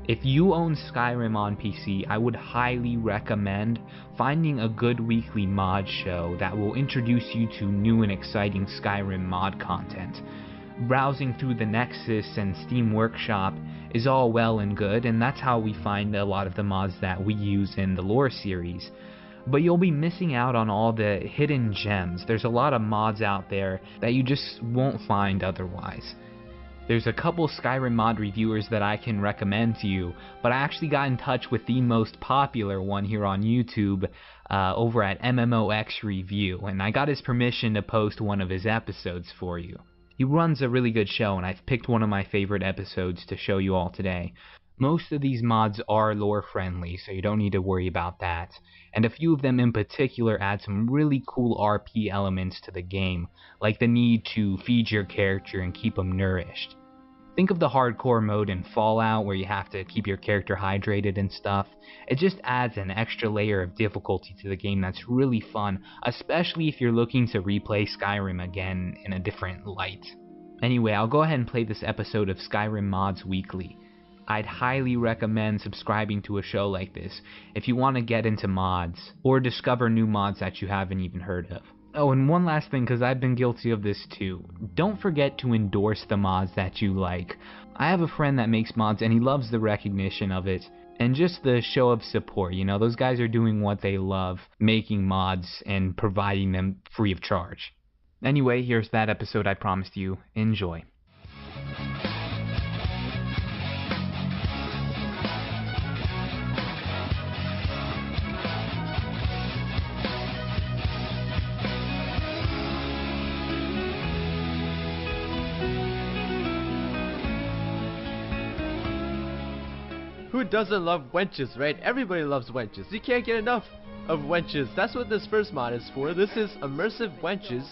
If you own Skyrim on PC, I would highly recommend finding a good weekly mod show that will introduce you to new and exciting Skyrim mod content. Browsing through the Nexus and Steam Workshop is all well and good, and that's how we find a lot of the mods that we use in the lore series. But you'll be missing out on all the hidden gems. There's a lot of mods out there that you just won't find otherwise. There's a couple Skyrim mod reviewers that I can recommend to you, but I actually got in touch with the most popular one here on YouTube over at MMOX Review, and I got his permission to post one of his episodes for you. He runs a really good show, and I've picked one of my favorite episodes to show you all today. Most of these mods are lore friendly, so you don't need to worry about that, and a few of them in particular add some really cool RP elements to the game, like the need to feed your character and keep them nourished. Think of the hardcore mode in Fallout where you have to keep your character hydrated and stuff. It just adds an extra layer of difficulty to the game that's really fun, especially if you're looking to replay Skyrim again in a different light. Anyway, I'll go ahead and play this episode of Skyrim Mods Weekly. I'd highly recommend subscribing to a show like this if you want to get into mods, or discover new mods that you haven't even heard of. Oh, and one last thing, because I've been guilty of this too. Don't forget to endorse the mods that you like. I have a friend that makes mods and he loves the recognition of it, and just the show of support. You know, those guys are doing what they love, making mods and providing them free of charge. Anyway, here's that episode I promised you. Enjoy. Who doesn't love wenches, right? Everybody loves wenches. You can't get enough of wenches. That's what this first mod is for. This is immersive wenches,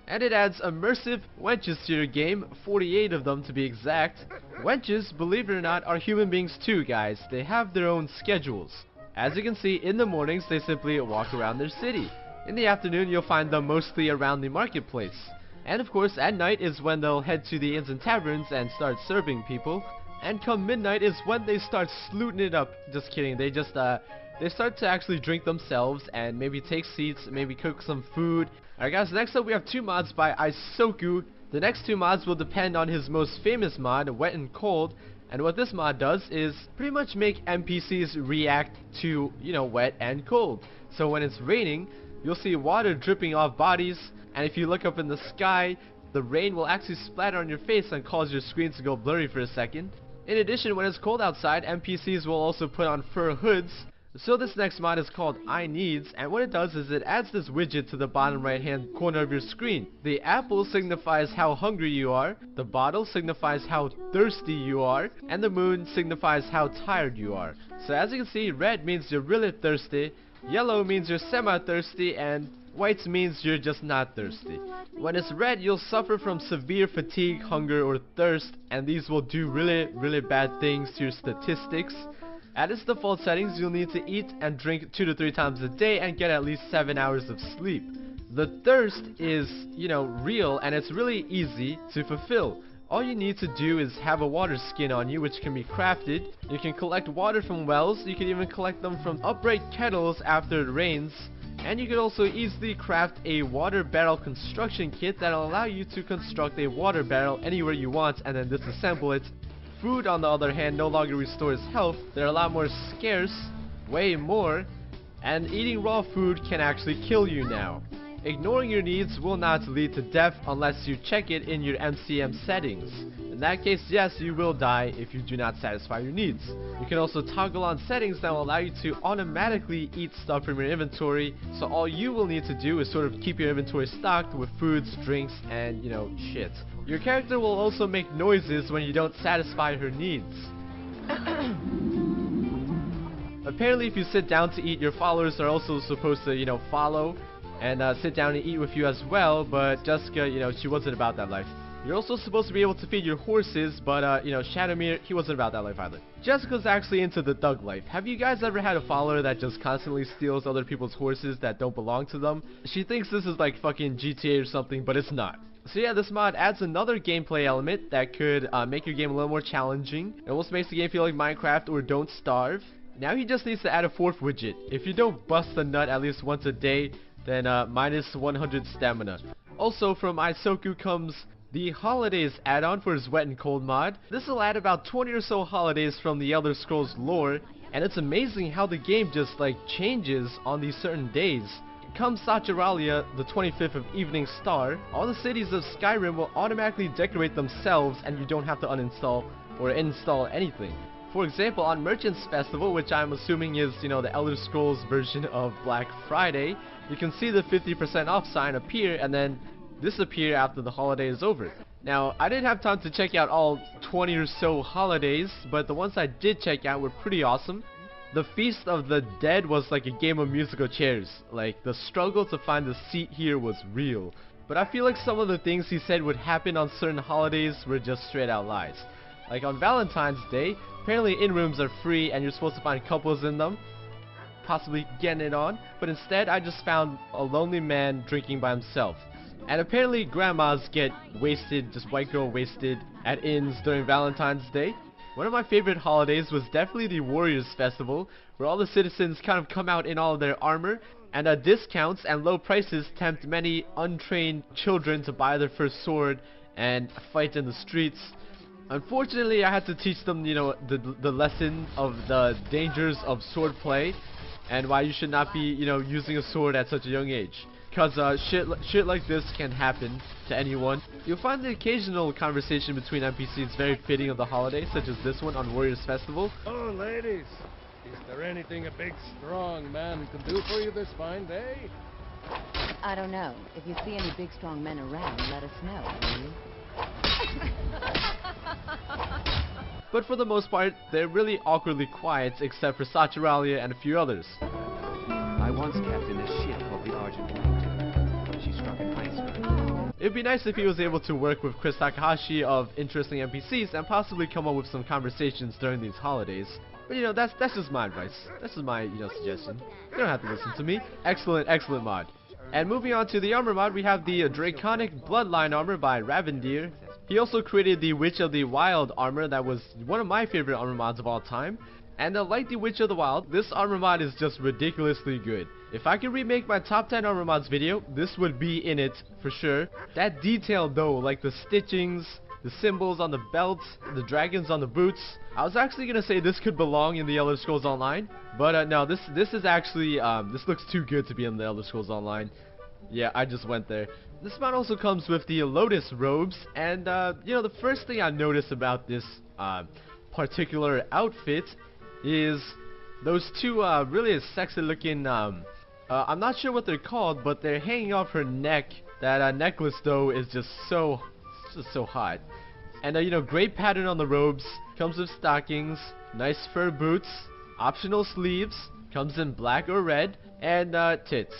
and it adds immersive wenches to your game, 48 of them to be exact. Wenches, believe it or not, are human beings too, guys. They have their own schedules. As you can see, in the mornings they simply walk around their city. In the afternoon you'll find them mostly around the marketplace. And of course at night is when they'll head to the inns and taverns and start serving people. And come midnight is when they start slooting it up. Just kidding, they start to actually drink themselves and maybe take seats, maybe cook some food. Alright guys, next up we have two mods by Isoku. The next two mods will depend on his most famous mod, Wet and Cold. And what this mod does is pretty much make NPCs react to, wet and cold. So when it's raining, you'll see water dripping off bodies, and if you look up in the sky, the rain will actually splatter on your face and cause your screen to go blurry for a second. In addition, when it's cold outside, NPCs will also put on fur hoods. So this next mod is called I Needs, and what it does is it adds this widget to the bottom right hand corner of your screen. The apple signifies how hungry you are, the bottle signifies how thirsty you are, and the moon signifies how tired you are. So as you can see, red means you're really thirsty, yellow means you're semi-thirsty, and white means you're just not thirsty. When it's red, you'll suffer from severe fatigue, hunger, or thirst, and these will do really bad things to your statistics. At its default settings, you'll need to eat and drink 2 to 3 times a day and get at least 7 hours of sleep. The thirst is, real, and it's really easy to fulfill. All you need to do is have a water skin on you, which can be crafted. You can collect water from wells, you can even collect them from upright kettles after it rains. And you can also easily craft a water barrel construction kit that will allow you to construct a water barrel anywhere you want and then disassemble it. Food, on the other hand, no longer restores health. They're a lot more scarce, way more, and eating raw food can actually kill you now. Ignoring your needs will not lead to death unless you check it in your MCM settings. In that case, yes, you will die if you do not satisfy your needs. You can also toggle on settings that will allow you to automatically eat stuff from your inventory, so all you will need to do is sort of keep your inventory stocked with foods, drinks, and, shit. Your character will also make noises when you don't satisfy her needs. Apparently, if you sit down to eat, your followers are also supposed to, follow and sit down and eat with you as well, but Jessica, she wasn't about that life. You're also supposed to be able to feed your horses, but, Shadomir, he wasn't about that life either. Jessica's actually into the thug life. Have you guys ever had a follower that just constantly steals other people's horses that don't belong to them? She thinks this is like fucking GTA or something, but it's not. So yeah, this mod adds another gameplay element that could make your game a little more challenging. It almost makes the game feel like Minecraft or Don't Starve. Now he just needs to add a fourth widget. If you don't bust a nut at least once a day, then minus 100 stamina. Also from Isoku comes the Holidays add-on for his Wet and Cold mod. This will add about 20 or so holidays from the Elder Scrolls lore, and it's amazing how the game just like changes on these certain days. Come Saturalia, the 25th of Evening Star, all the cities of Skyrim will automatically decorate themselves and you don't have to uninstall or install anything. For example, on Merchants Festival, which I'm assuming is, you know, the Elder Scrolls version of Black Friday, you can see the 50% off sign appear and then disappear after the holiday is over. Now, I didn't have time to check out all 20 or so holidays, but the ones I did check out were pretty awesome. The Feast of the Dead was like a game of musical chairs. Like, the struggle to find the seat here was real. But I feel like some of the things he said would happen on certain holidays were just straight out lies. Like on Valentine's Day, apparently in-rooms are free and you're supposed to find couples in them, possibly getting it on, but instead I just found a lonely man drinking by himself. And apparently grandmas get wasted, just white girl wasted, at inns during Valentine's Day. One of my favorite holidays was definitely the Warriors Festival, where all the citizens kind of come out in all of their armor, and discounts and low prices tempt many untrained children to buy their first sword and fight in the streets. Unfortunately, I had to teach them, you know, the lesson of the dangers of sword play, and why you should not be, you know, using a sword at such a young age. Cause shit like this can happen to anyone. You'll find the occasional conversation between NPCs very fitting of the holiday, such as this one on Warriors Festival. Oh, ladies, is there anything a big, strong man can do for you this fine day? I don't know. If you see any big, strong men around, let us know, will you? But for the most part, they're really awkwardly quiet, except for Saturalia and a few others. I once captained a ship called the Argent. She struck an iceberg. It'd be nice if he was able to work with Chris Takahashi of interesting NPCs and possibly come up with some conversations during these holidays. But you know, that's just my advice. That's just my, you know, suggestion. You don't have to listen to me. Excellent mod. And moving on to the armor mod, we have the Draconic Bloodline armor by Ravendir. He also created the Witch of the Wild armor that was one of my favorite armor mods of all time. And like the Witch of the Wild, this armor mod is just ridiculously good. If I could remake my top 10 armor mods video, this would be in it for sure. That detail though, like the stitchings, the symbols on the belt, the dragons on the boots. I was actually gonna say this could belong in the Elder Scrolls Online, but no, this is actually this looks too good to be in the Elder Scrolls Online. Yeah, I just went there. This mod also comes with the Lotus robes, and you know, the first thing I noticed about this particular outfit is those two really sexy looking I'm not sure what they're called, but they're hanging off her neck. That necklace though is just so hot. And you know, great pattern on the robes, comes with stockings, nice fur boots, optional sleeves, comes in black or red, and tits.